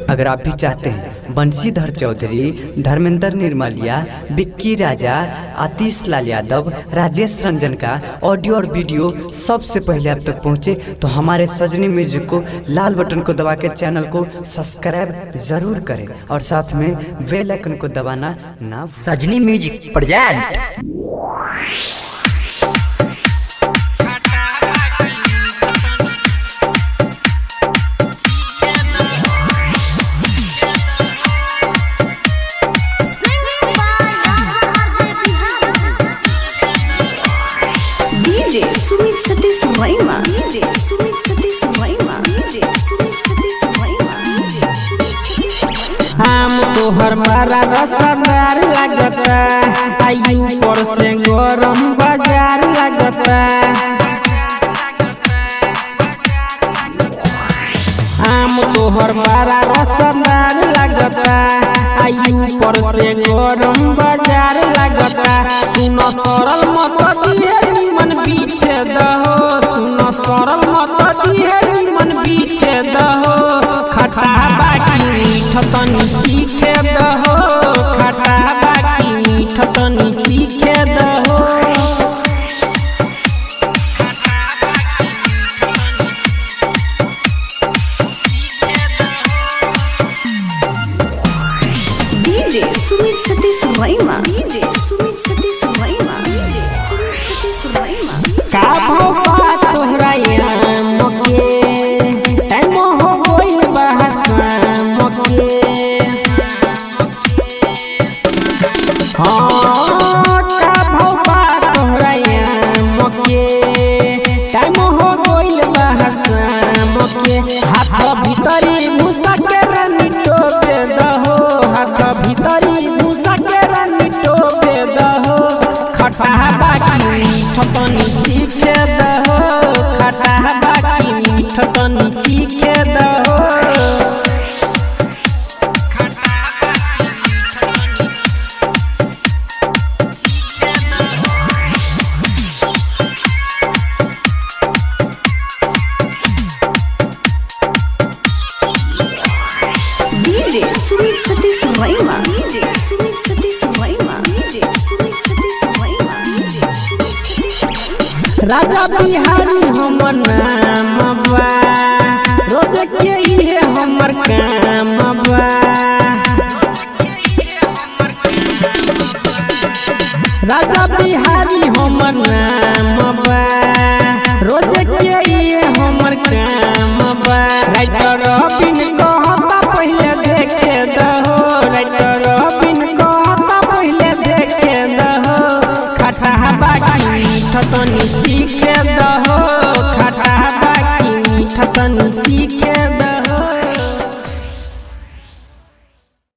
अगर आप भी चाहते हैं बंशीधर चौधरी, धर्मेंद्र निर्मलिया, विक्की राजा, आतिश लाल यादव, राजेश रंजन का ऑडियो और वीडियो सबसे पहले आप तक पहुंचे तो हमारे सजनी म्यूजिक को लाल बटन को दबा के चैनल को सब्सक्राइब जरूर करें और साथ में बेल आइकन को दबाना ना। सजनी म्यूजिक प्रेजेंट। सुमित सतीश वर्मा, सुमित सतीश वर्मा, सुमित सतीश वर्मा। हम तोहर मारा रसदार लगता, आयु पर से गरम बाजार लगता। हम तोहर मारा रसदार लगता, आयु पर से गरम बाजार लगता। सुनो सरल मत दिए निमन पीछे दहो, सुनो सरल मत दिए निमन पीछे दहो। खटा बाकी मीठ तनी चीखे दहो, खटा बाकी मीठ तनी चीखे दहो। सुमित सतीश वर्मा, सुमित सतीश वर्मा, सुमित सतीश वर्मा। का भौवा तोहरा याम के टाइम हो गइल बहसाम के। हाँ का भौवा तोहरा याम के टाइम हो गइल बहसाम के। हाथ भीतरी घुसा के रानी टोपे दहो, हाथ भीतरी घुसा के रानी टोपे दहो। खटा बाकी मीठ तनी चीखे दहो, खटा बाकी मीठ तनी चीखे दहो। सुमित सतीश वर्मा, सुमित सतीश वर्मा, सुमित सतीश वर्मा। राजा बिहारी हमर नाम बा, रोज के इहे हमर काम बा। राजा बिहारी हमर नाम बा, रोज के इहे हमर काम बा। राइटर बिन कहता पहले देखे दहो, राइटर बिन कहता पहले देखे दहो। खटा बाकी मीठ तनी चीखे दहो, खटा बाकी मीठ तनी चीखे दहो।